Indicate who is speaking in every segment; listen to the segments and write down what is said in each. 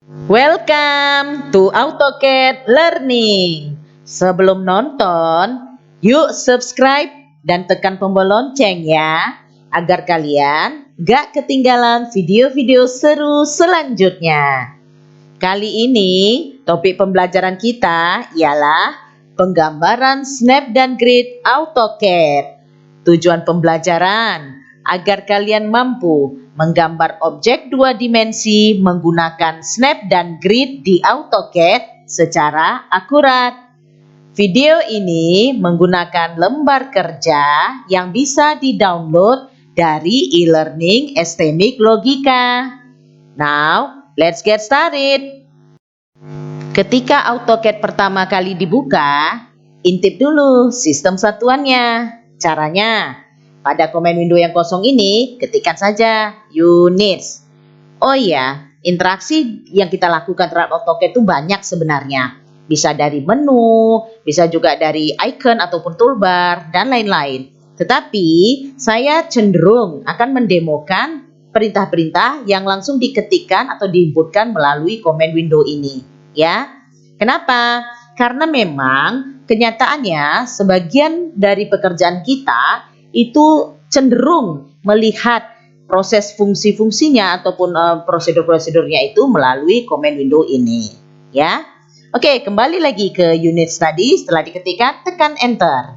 Speaker 1: Welcome to AutoCAD Learning. Sebelum nonton, yuk subscribe dan tekan tombol lonceng ya, agar kalian gak ketinggalan video-video seru selanjutnya. Kali ini topik pembelajaran kita ialah penggambaran snap dan grid AutoCAD. Tujuan pembelajaran agar kalian mampu menggambar objek dua dimensi menggunakan snap dan grid di AutoCAD secara akurat. Video ini menggunakan lembar kerja yang bisa di-download dari e-learning STMIC Logika. Now, let's get started. Ketika AutoCAD pertama kali dibuka, intip dulu sistem satuannya. Caranya, pada komen window yang kosong ini, ketikkan saja units. Oh iya, interaksi yang kita lakukan terhadap AutoCAD itu banyak sebenarnya. Bisa dari menu, bisa juga dari icon ataupun toolbar, dan lain-lain. Tetapi, saya cenderung akan mendemokan perintah-perintah yang langsung diketikkan atau diinputkan melalui komen window ini. Ya, kenapa? Karena memang kenyataannya sebagian dari pekerjaan kita itu cenderung melihat proses fungsi-fungsinya ataupun prosedur-prosedurnya itu melalui comment window ini, ya. Oke, kembali lagi ke unit study. Setelah diketikkan, tekan enter.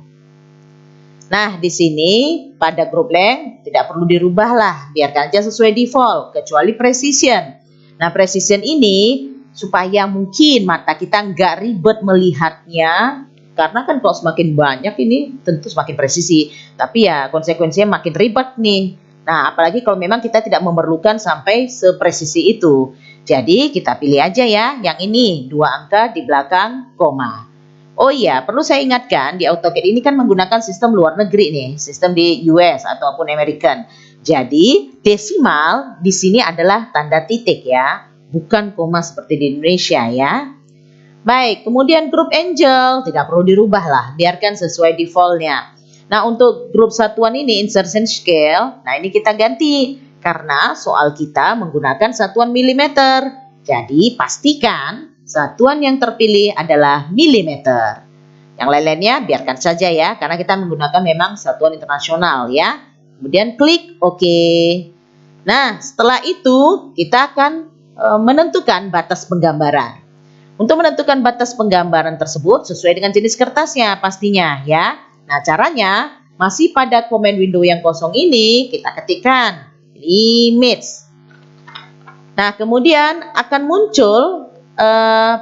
Speaker 1: Nah, di sini pada group length tidak perlu dirubah lah, biarkan aja sesuai default, kecuali precision. Nah, precision ini supaya mungkin mata kita nggak ribet melihatnya, karena kan kalau semakin banyak ini tentu semakin presisi, tapi ya konsekuensinya makin ribet nih. Nah, apalagi kalau memang kita tidak memerlukan sampai sepresisi itu. Jadi kita pilih aja ya yang ini, 2 angka di belakang koma. Oh iya, perlu saya ingatkan di AutoCAD ini kan menggunakan sistem luar negeri nih, sistem di US ataupun American. Jadi desimal di sini adalah tanda titik ya, bukan koma seperti di Indonesia ya. Baik, kemudian grup angel tidak perlu dirubah lah, biarkan sesuai defaultnya. Nah, untuk grup satuan ini insertion scale, nah ini kita ganti karena soal kita menggunakan satuan milimeter. Jadi pastikan satuan yang terpilih adalah milimeter. Yang lain-lainnya biarkan saja ya, karena kita menggunakan memang satuan internasional ya. Kemudian klik OK. Nah, setelah itu kita akan menentukan batas penggambaran. Untuk menentukan batas penggambaran tersebut sesuai dengan jenis kertasnya pastinya ya. Nah, caranya masih pada comment window yang kosong ini kita ketikkan limits. Nah, kemudian akan muncul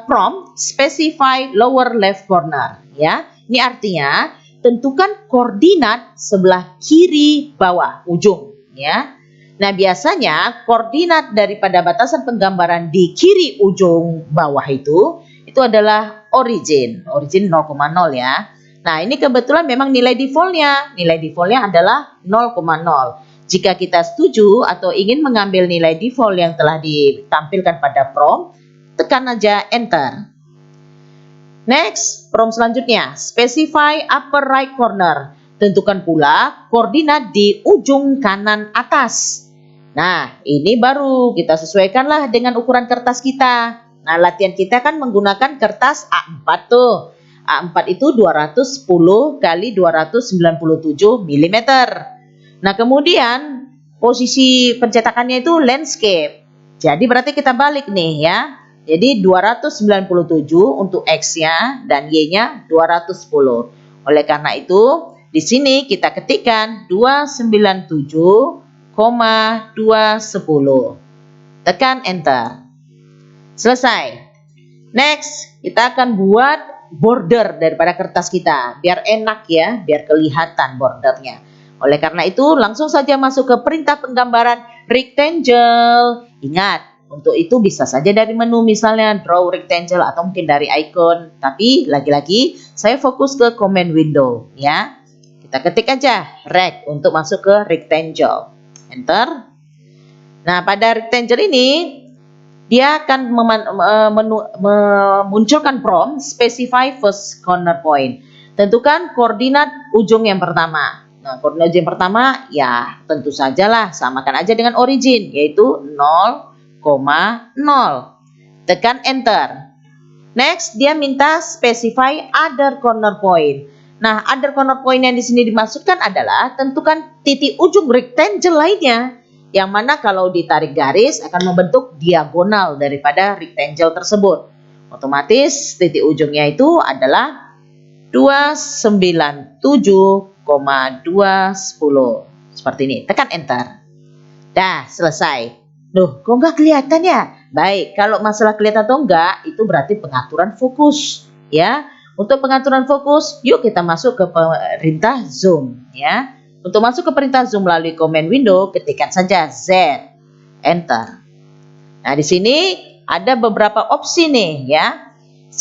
Speaker 1: prompt specify lower left corner ya. Ini artinya tentukan koordinat sebelah kiri bawah ujung ya. Nah, biasanya koordinat daripada batasan penggambaran di kiri ujung bawah itu adalah origin 0,0 ya. Nah, ini kebetulan memang nilai defaultnya. Nilai defaultnya adalah 0,0. Jika kita setuju atau ingin mengambil nilai default yang telah ditampilkan pada prompt, tekan aja enter. Next, prompt selanjutnya, specify upper right corner. Tentukan pula koordinat di ujung kanan atas. Nah, ini baru kita sesuaikanlah dengan ukuran kertas kita. Nah, latihan kita kan menggunakan kertas A4 tuh. A4 itu 210 kali 297 mm. Nah, kemudian posisi pencetakannya itu landscape. Jadi berarti kita balik nih ya. Jadi 297 untuk X-nya dan Y-nya 210. Oleh karena itu, di sini kita ketikkan 297,210. Tekan enter. Selesai. Next, kita akan buat border daripada kertas kita. Biar enak ya, biar kelihatan bordernya. Oleh karena itu, langsung saja masuk ke perintah penggambaran rectangle. Ingat, untuk itu bisa saja dari menu misalnya draw rectangle atau mungkin dari icon. Tapi lagi-lagi saya fokus ke comment window ya. Kita ketik aja rect untuk masuk ke rectangle. Enter. Nah, pada rectangle ini dia akan memunculkan prompt specify first corner point. Tentukan koordinat ujung yang pertama. Nah, koordinat ujung yang pertama ya tentu sajalah samakan aja dengan origin yaitu 0,0. tekan enter. Next, dia minta specify other corner point. Nah, other corner point yang di sini dimaksudkan adalah tentukan titik ujung rectangle lainnya, yang mana kalau ditarik garis akan membentuk diagonal daripada rectangle tersebut. Otomatis titik ujungnya itu adalah 297,210. Seperti ini, tekan enter. Dah, selesai. Loh, kok nggak kelihatan ya? Baik, kalau masalah kelihatan atau enggak, itu berarti pengaturan fokus. Ya, untuk pengaturan fokus, yuk kita masuk ke perintah zoom. Ya, untuk masuk ke perintah zoom melalui command window, ketikkan saja Z, enter. Nah, di sini ada beberapa opsi nih, ya.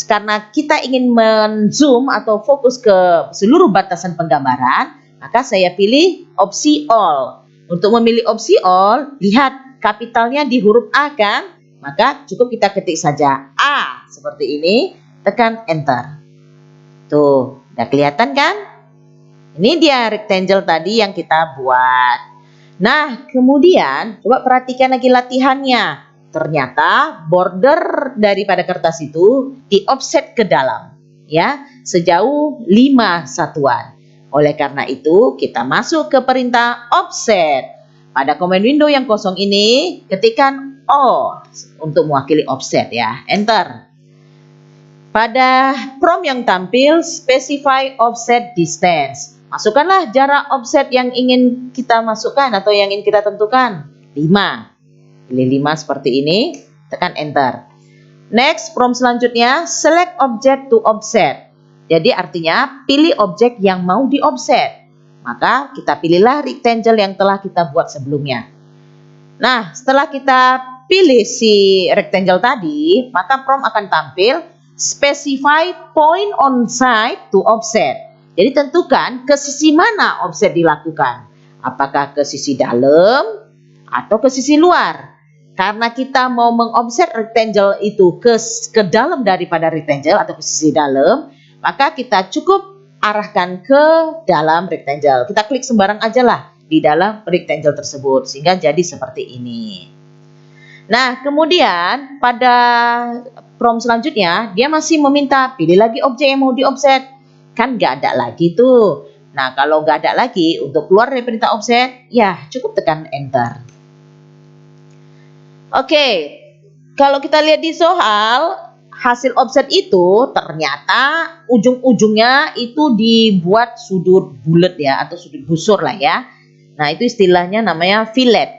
Speaker 1: Karena kita ingin men-zoom atau fokus ke seluruh batasan penggambaran, maka saya pilih opsi all. Untuk memilih opsi all, lihat kapitalnya di huruf A kan? Maka cukup kita ketik saja A seperti ini, tekan enter. Tuh, udah kelihatan kan? Ini dia rectangle tadi yang kita buat. Nah, kemudian coba perhatikan lagi latihannya. Ternyata border daripada kertas itu di offset ke dalam, ya, sejauh 5 satuan. Oleh karena itu, kita masuk ke perintah offset. Pada command window yang kosong ini, ketikkan O untuk mewakili offset ya, enter. Pada prompt yang tampil, specify offset distance. Masukkanlah jarak offset yang ingin kita masukkan atau yang ingin kita tentukan. 5. Pilih 5 seperti ini, tekan enter. Next, prompt selanjutnya, select object to offset. Jadi artinya pilih objek yang mau di offset. Maka kita pilihlah rectangle yang telah kita buat sebelumnya. Nah, setelah kita pilih si rectangle tadi, maka prompt akan tampil specify point on side to offset. Jadi tentukan ke sisi mana offset dilakukan. Apakah ke sisi dalam atau ke sisi luar. Karena kita mau mengoffset rectangle itu ke dalam daripada rectangle atau ke sisi dalam, maka kita cukup arahkan ke dalam rectangle. Kita klik sembarang aja lah di dalam rectangle tersebut sehingga jadi seperti ini. Nah, kemudian pada prompt selanjutnya dia masih meminta pilih lagi objek yang mau di offset. Kan nggak ada lagi tuh. Nah, kalau nggak ada lagi untuk keluar dari perintah offset, ya cukup tekan enter. Oke, kalau kita lihat di soal hasil offset itu ternyata ujung-ujungnya itu dibuat sudut bulat ya atau sudut busur lah ya. Nah, itu istilahnya namanya fillet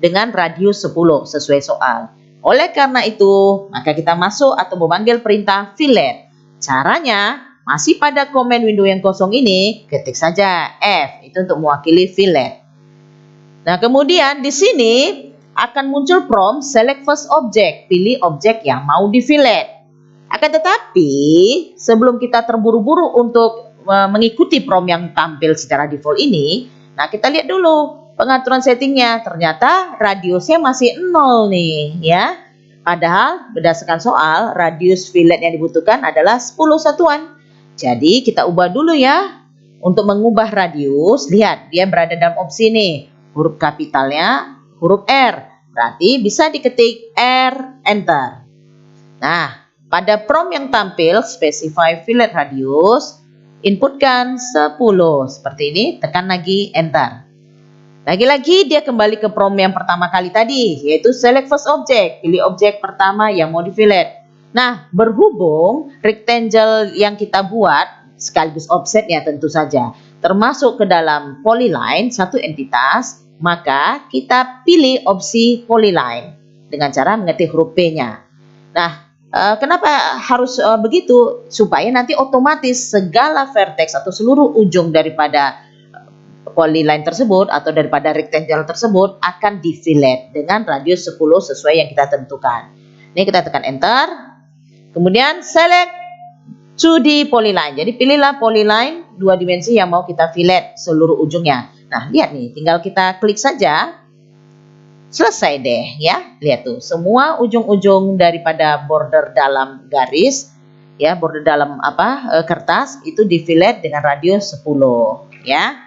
Speaker 1: dengan radius 10 sesuai soal. Oleh karena itu, maka kita masuk atau memanggil perintah fillet. Caranya masih pada command window yang kosong ini, ketik saja F, itu untuk mewakili fillet. Nah, kemudian di sini akan muncul prompt select first object, pilih objek yang mau di fillet. Akan tetapi, sebelum kita terburu-buru untuk mengikuti prompt yang tampil secara default ini, nah kita lihat dulu pengaturan settingnya. Ternyata radiusnya masih 0 nih ya. Padahal berdasarkan soal, radius fillet yang dibutuhkan adalah 10 satuan. Jadi kita ubah dulu ya. Untuk mengubah radius, lihat dia berada dalam opsi nih. Huruf kapitalnya huruf R. Berarti bisa diketik R, enter. Nah, pada prompt yang tampil specify fillet radius, inputkan 10 seperti ini, tekan lagi enter. Lagi-lagi dia kembali ke prompt yang pertama kali tadi, yaitu select first object, pilih objek pertama yang mau di fillet. Nah, berhubung rectangle yang kita buat sekaligus offsetnya tentu saja termasuk ke dalam polyline satu entitas, maka kita pilih opsi polyline dengan cara mengetik huruf P-nya. Nah, kenapa harus begitu? Supaya nanti otomatis segala vertex atau seluruh ujung daripada polyline tersebut atau daripada rectangle tersebut akan di fillet dengan radius 10 sesuai yang kita tentukan. Ini kita tekan enter. Kemudian select 2D polyline. Jadi pilihlah polyline 2 dimensi yang mau kita fillet seluruh ujungnya. Nah, lihat nih, tinggal kita klik saja. Selesai deh ya. Lihat tuh, semua ujung-ujung daripada border dalam garis ya, border dalam kertas itu di fillet dengan radius 10 ya.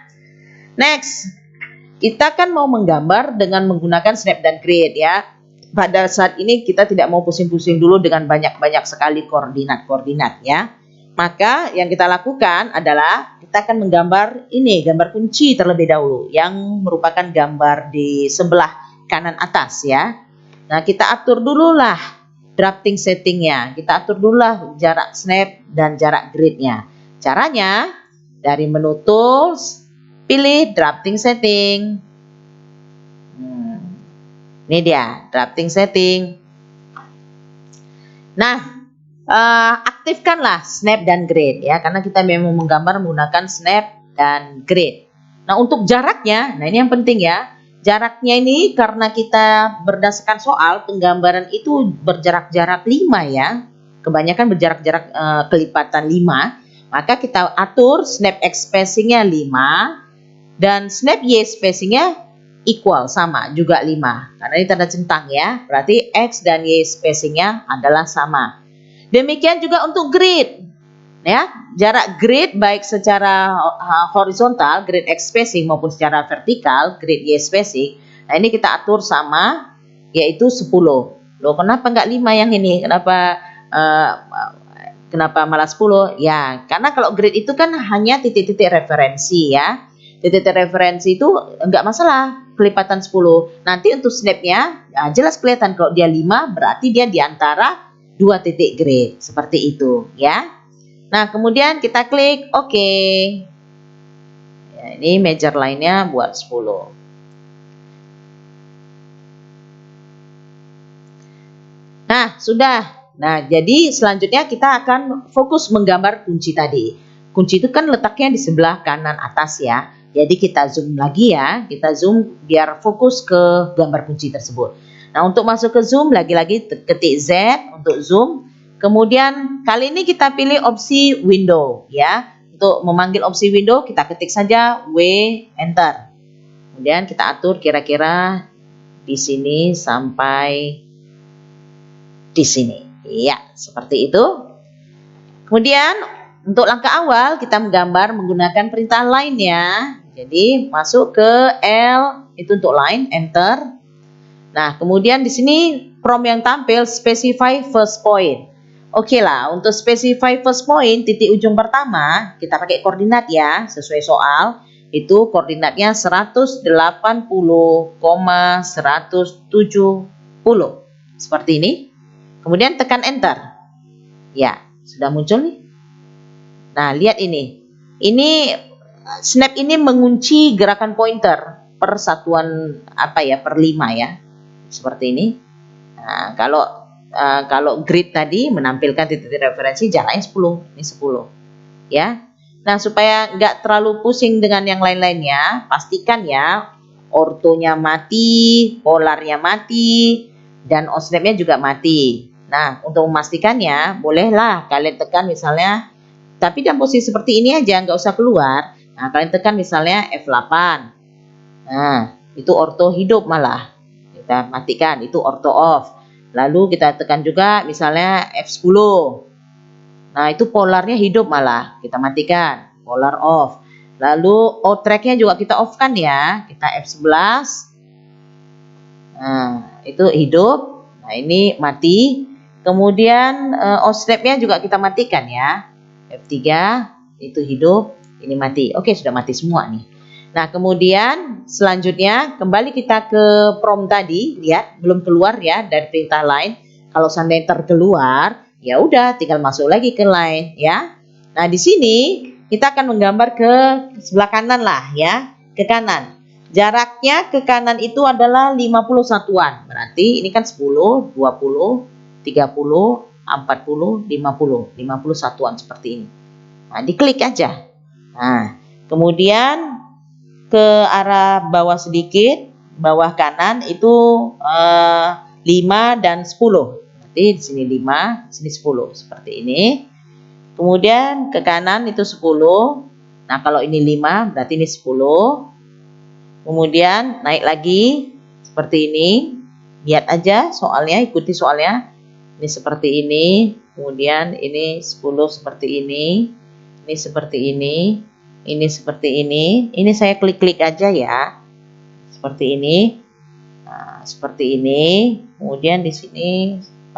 Speaker 1: Next, kita kan mau menggambar dengan menggunakan snap dan create ya. pada saat ini kita tidak mau pusing-pusing dulu dengan banyak-banyak sekali koordinat-koordinat ya. Maka yang kita lakukan adalah kita akan menggambar ini, gambar kunci terlebih dahulu yang merupakan gambar di sebelah kanan atas ya. Nah, kita atur dululah drafting settingnya. Kita atur dululah jarak snap dan jarak gridnya. Caranya dari menu tools, pilih drafting setting. Ini dia drafting setting. Nah, aktifkanlah snap dan grid ya, karena kita memang menggambar menggunakan snap dan grid. Nah, untuk jaraknya, nah ini yang penting ya. Jaraknya ini karena kita berdasarkan soal penggambaran itu berjarak-jarak 5 ya. Kebanyakan berjarak-jarak kelipatan 5. Maka kita atur snap X spacing-nya 5 dan snap Y spacing-nya equal, sama juga 5. Karena ini tanda centang ya. Berarti X dan Y spacing-nya adalah sama. Demikian juga untuk grid. Ya, jarak grid baik secara horizontal, grid X spacing maupun secara vertikal, grid Y spacing. Nah, ini kita atur sama yaitu 10. Loh, kenapa enggak 5 yang ini? Kenapa malah 10? Ya, karena kalau grid itu kan hanya titik-titik referensi ya. Titik-titik referensi itu enggak masalah, kelipatan 10. Nanti untuk snapnya jelas kelihatan kalau dia 5 berarti dia di antara 2 titik grid. Seperti itu ya. Nah, kemudian kita klik OK. Ya, ini measure line-nya buat 10. Nah, sudah. Nah, jadi selanjutnya kita akan fokus menggambar kunci tadi. Kunci itu kan letaknya di sebelah kanan atas ya. Jadi kita zoom lagi ya. Kita zoom biar fokus ke gambar kunci tersebut. Nah, untuk masuk ke zoom, lagi-lagi ketik Z untuk zoom. Kemudian kali ini kita pilih opsi window ya. Untuk memanggil opsi window kita ketik saja W, enter. Kemudian kita atur kira-kira di sini sampai di sini. Ya, seperti itu. Kemudian untuk langkah awal kita menggambar menggunakan perintah line ya. Jadi masuk ke L itu untuk line, enter. Nah, kemudian di sini prompt yang tampil specify first point. Oke lah, untuk specify first point, titik ujung pertama, kita pakai koordinat ya, sesuai soal. Itu koordinatnya 180,170. Seperti ini. Kemudian tekan enter. Ya, sudah muncul nih. Nah, lihat ini. Ini snap ini mengunci gerakan pointer per satuan per 5 ya. Seperti ini. Nah, kalau grid tadi menampilkan titik referensi jaraknya 10, ini 10 ya. Nah, supaya nggak terlalu pusing dengan yang lain-lainnya, pastikan ya ortonya mati, polarnya mati, dan osnapnya juga mati. Nah, untuk memastikannya, bolehlah kalian tekan misalnya, tapi dalam posisi seperti ini aja, nggak usah keluar. Nah, kalian tekan misalnya F8. Nah, itu orto hidup malah. Kita matikan, itu orto off. Lalu kita tekan juga misalnya F10. Nah, itu polarnya hidup malah. Kita matikan, polar off. Lalu O-track-nya juga kita off kan ya. Kita F11. Nah, itu hidup. Nah, ini mati. Kemudian O-snap-nya juga kita matikan ya. F3 itu hidup, ini mati. Oke, sudah mati semua nih. Nah, kemudian selanjutnya kembali kita ke prompt tadi, lihat belum keluar ya dari perintah line. Kalau seandainya terkeluar, ya udah tinggal masuk lagi ke line ya. Nah, di sini kita akan menggambar ke sebelah kanan lah ya, ke kanan. Jaraknya ke kanan itu adalah 50 satuan. Berarti ini kan 10, 20, 30, 40, 50. 50 satuan seperti ini. Nah, diklik aja. Nah, kemudian ke arah bawah sedikit, bawah kanan itu 5 dan 10. Berarti di sini 5, di sini 10 seperti ini. Kemudian ke kanan itu 10. Nah, kalau ini 5 berarti ini 10. Kemudian naik lagi seperti ini. Lihat aja soalnya, ikuti soalnya. Ini seperti ini. Kemudian ini 10 seperti ini. Ini seperti ini. Ini seperti ini. Ini saya klik-klik aja ya. Seperti ini. Nah, seperti ini. Kemudian di sini 10.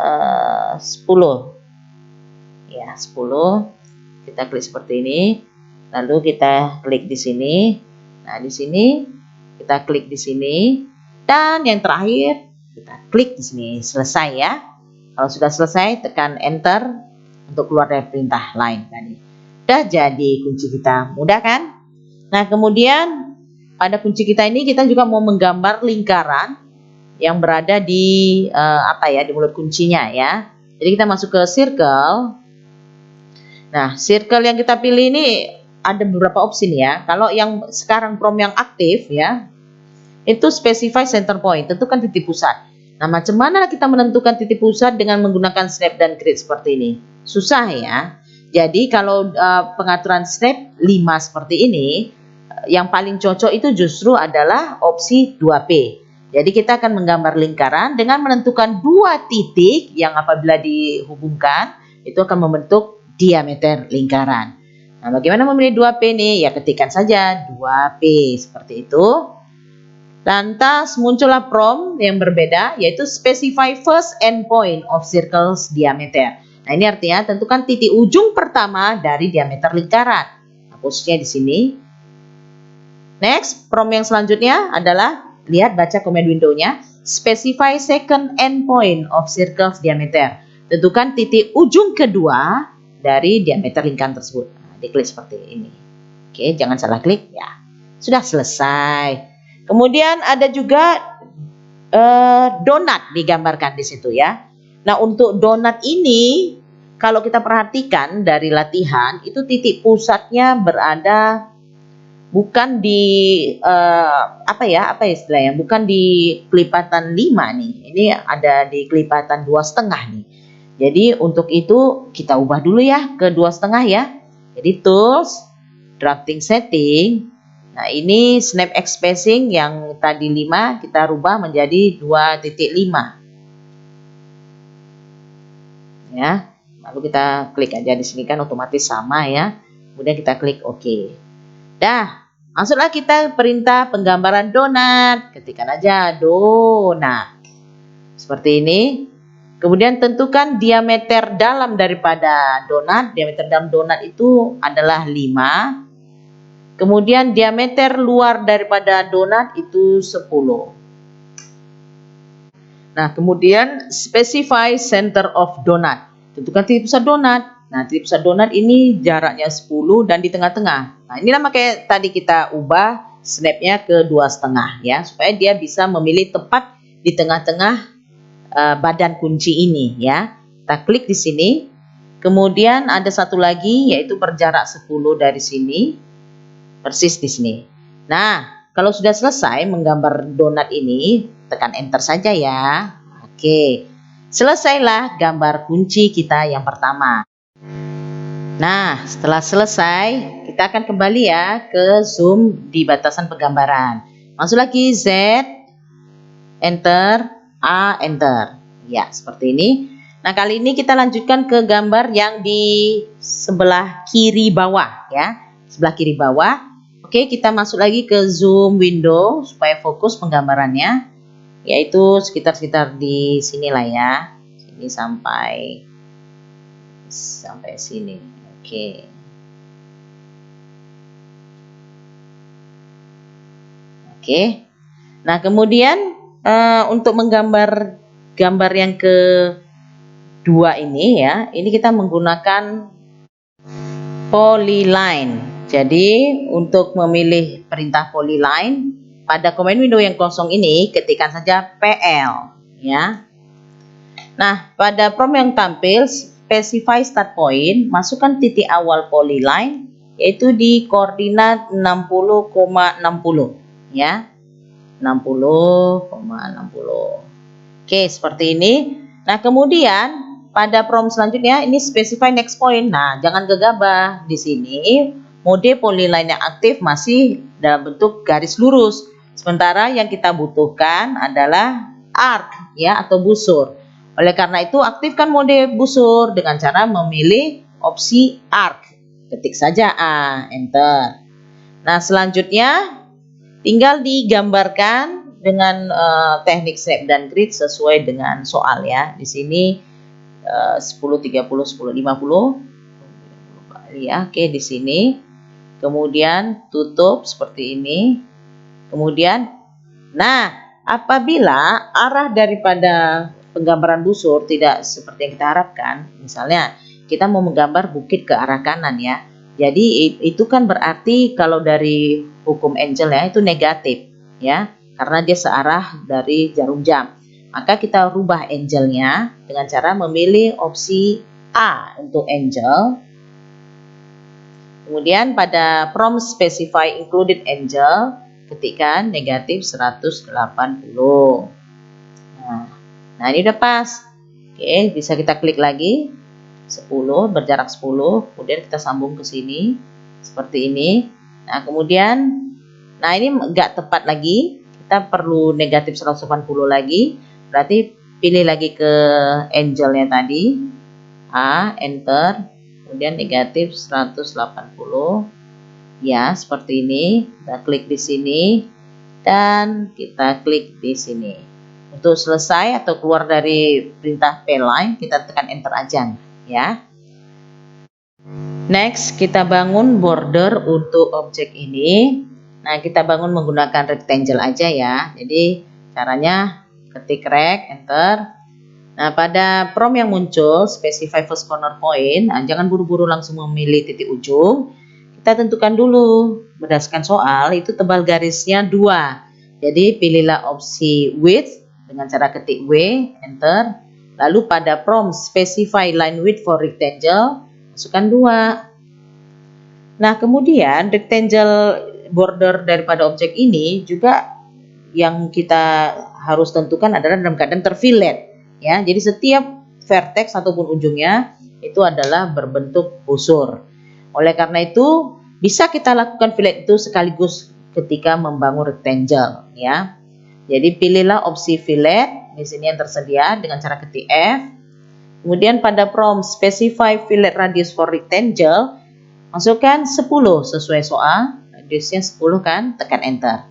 Speaker 1: Ya, 10. Kita klik seperti ini. Lalu kita klik di sini. Nah, di sini kita klik di sini. Dan yang terakhir kita klik di sini. Selesai ya. Kalau sudah selesai, tekan enter untuk keluar dari perintah lain tadi. Udah jadi kunci kita. Mudah kan? Nah, kemudian pada kunci kita ini kita juga mau menggambar lingkaran yang berada di di mulut kuncinya ya. Jadi kita masuk ke circle. Nah, circle yang kita pilih ini ada beberapa opsi nih ya. Kalau yang sekarang prom yang aktif ya, itu specify center point, tentukan titik pusat. Nah, macam mana kita menentukan titik pusat dengan menggunakan snap dan grid seperti ini? Susah ya. Jadi kalau pengaturan snap 5 seperti ini, yang paling cocok itu justru adalah opsi 2P. Jadi kita akan menggambar lingkaran dengan menentukan 2 titik yang apabila dihubungkan itu akan membentuk diameter lingkaran. Nah, bagaimana memilih 2P nih? Ya ketikkan saja 2P seperti itu. Lantas muncullah prompt yang berbeda, yaitu specify first endpoint of circles diameter. Nah, ini artinya tentukan titik ujung pertama dari diameter lingkaran. Nah, posisinya di sini. Next, prompt yang selanjutnya adalah lihat baca command window-nya. Specify second endpoint of circles diameter. Tentukan titik ujung kedua dari diameter lingkaran tersebut. Nah, diklik seperti ini. Oke, jangan salah klik ya. Sudah selesai. Kemudian ada juga donat digambarkan di situ ya. Nah, untuk donat ini kalau kita perhatikan dari latihan itu titik pusatnya berada bukan di istilahnya, bukan di kelipatan 5 nih. Ini ada di kelipatan 2,5 nih. Jadi untuk itu kita ubah dulu ya ke 2,5 ya. Jadi tools, drafting setting. Nah, ini snap X spacing yang tadi 5 kita rubah menjadi 2,5. Ya. Lalu kita klik aja di sini kan otomatis sama ya. Kemudian kita klik OK. Dah, masuklah kita perintah penggambaran donat. Ketikkan aja donat. Seperti ini. Kemudian tentukan diameter dalam daripada donat. Diameter dalam donat itu adalah 5. Kemudian diameter luar daripada donat itu 10. Nah, kemudian specify center of donut. Tentukan titik pusat donat. Nah, titik pusat donat ini jaraknya 10 dan di tengah-tengah. Nah, inilah makanya tadi kita ubah snapnya ke 2,5 ya, supaya dia bisa memilih tepat di tengah-tengah badan kunci ini ya. Kita klik di sini. Kemudian ada satu lagi yaitu berjarak 10 dari sini. Persis di sini. Nah, kalau sudah selesai menggambar donat ini, tekan enter saja ya. Oke. Selesailah gambar kunci kita yang pertama. Nah, setelah selesai, kita akan kembali ya ke zoom di batasan penggambaran. Masuk lagi Z, enter, A, enter. Ya, seperti ini. Nah, kali ini kita lanjutkan ke gambar yang di sebelah kiri bawah ya. Sebelah kiri bawah. Oke, kita masuk lagi ke zoom window supaya fokus penggambarannya, yaitu sekitar di sinilah ya, sini sampai sini. Oke. Oke. Nah, kemudian untuk menggambar gambar yang kedua ini ya, ini kita menggunakan polyline. Jadi untuk memilih perintah polyline pada command window yang kosong ini ketikkan saja PL ya. Nah, pada prompt yang tampil specify start point, masukkan titik awal polyline yaitu di koordinat 60,60 ya. 60,60. Oke, seperti ini. Nah, kemudian pada prompt selanjutnya ini specify next point. Nah, jangan gegabah. Di sini mode polyline yang aktif masih dalam bentuk garis lurus. Sementara yang kita butuhkan adalah arc ya atau busur. Oleh karena itu aktifkan mode busur dengan cara memilih opsi arc. Ketik saja A, enter. Nah, selanjutnya tinggal digambarkan dengan teknik snap dan grid sesuai dengan soal ya. Di sini 10 30 10 50 ya. Oke, di sini. Kemudian tutup seperti ini. Kemudian nah, apabila arah daripada penggambaran busur tidak seperti yang kita harapkan, misalnya kita mau menggambar bukit ke arah kanan ya. Jadi itu kan berarti kalau dari hukum Angel ya itu negatif ya, karena dia searah dari jarum jam. Maka kita rubah Angelnya dengan cara memilih opsi A untuk Angel. Kemudian pada prompt specify included Angel, ketikkan negatif 180. Nah ini udah pas. Oke, bisa kita klik lagi 10, berjarak 10, kemudian kita sambung ke sini seperti ini. Nah kemudian, nah ini nggak tepat lagi, kita perlu negatif 180 lagi, berarti pilih lagi ke Angelnya tadi, A, enter, kemudian negatif 180. Ya, seperti ini. Kita klik di sini dan kita klik di sini. Untuk selesai atau keluar dari perintah P-line, kita tekan enter aja ya. Next, kita bangun border untuk objek ini. Nah, kita bangun menggunakan rectangle aja ya. Jadi, caranya ketik rect, enter. Nah, pada prompt yang muncul, specify first corner point, nah, jangan buru-buru langsung memilih titik ujung. Kita tentukan dulu, berdasarkan soal, itu tebal garisnya 2. Jadi, pilihlah opsi width dengan cara ketik W, enter. Lalu pada prompt, specify line width for rectangle, masukkan 2. Nah, kemudian rectangle border daripada objek ini juga yang kita harus tentukan adalah dalam keadaan terfillet. Ya, jadi setiap vertex ataupun ujungnya itu adalah berbentuk busur. Oleh karena itu, bisa kita lakukan fillet itu sekaligus ketika membangun rectangle ya. Jadi pilihlah opsi fillet di sini yang tersedia dengan cara ketik F. Kemudian pada prompt specify fillet radius for rectangle, masukkan 10 sesuai soal, radiusnya 10 kan, tekan enter.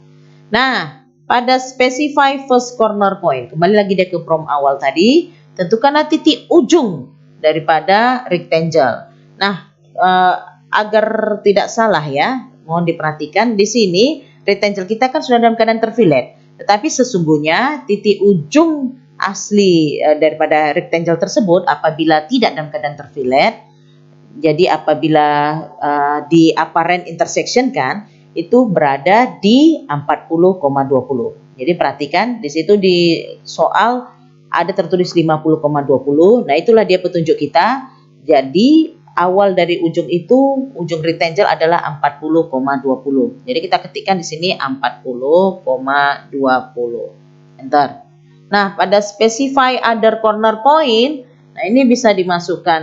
Speaker 1: Nah, pada specify first corner point, kembali lagi dia ke prompt awal tadi, tentukanlah titik ujung daripada rectangle. Nah, agar tidak salah ya, mohon diperhatikan di sini rectangle kita kan sudah dalam keadaan terfillet, tetapi sesungguhnya titik ujung asli daripada rectangle tersebut apabila tidak dalam keadaan terfillet, jadi apabila di apparent intersection kan, itu berada di 40,20. Jadi perhatikan di situ di soal ada tertulis 50,20. Nah, itulah dia petunjuk kita. Jadi awal dari ujung itu, ujung rectangle adalah 40,20. Jadi kita ketikkan di sini 40,20. Enter. Nah, pada specify other corner point, nah ini bisa dimasukkan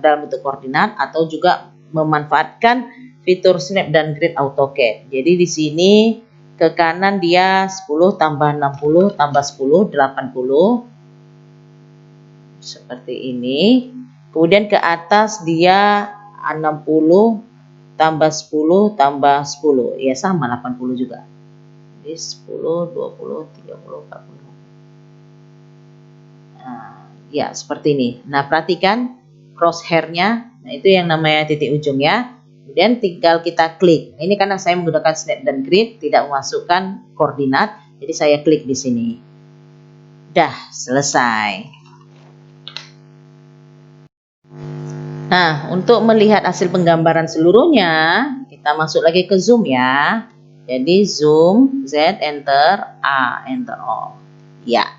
Speaker 1: dalam bentuk koordinat atau juga memanfaatkan fitur snap dan grid AutoCAD. Jadi di sini ke kanan dia 10 tambah 60 tambah 10 80 seperti ini. Kemudian ke atas dia 60 tambah 10 tambah 10 ya sama 80 juga. Jadi 10 20 30 40. Nah, ya seperti ini. Nah perhatikan crosshair-nya. Nah itu yang namanya titik ujung ya. Kemudian tinggal kita klik. Ini karena saya menggunakan snap dan grid, tidak memasukkan koordinat, jadi saya klik di sini. Dah selesai. Nah, untuk melihat hasil penggambaran seluruhnya, kita masuk lagi ke zoom ya. Jadi zoom, Z, enter, A, enter all. Ya,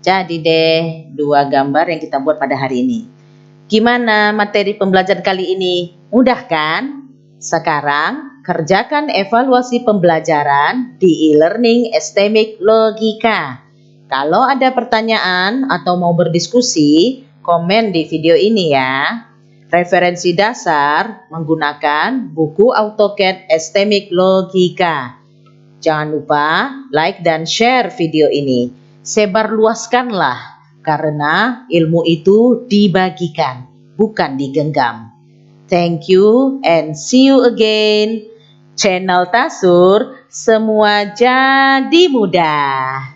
Speaker 1: jadi deh 2 gambar yang kita buat pada hari ini. Gimana materi pembelajaran kali ini? Mudah kan? Sekarang kerjakan evaluasi pembelajaran di e-learning STMIC Logika. Kalau ada pertanyaan atau mau berdiskusi, komen di video ini ya. Referensi dasar menggunakan buku AutoCAD STMIC Logika. Jangan lupa like dan share video ini. Sebarluaskanlah. Karena ilmu itu dibagikan, bukan digenggam. Thank you and see you again. Channel Tasur semua jadi mudah.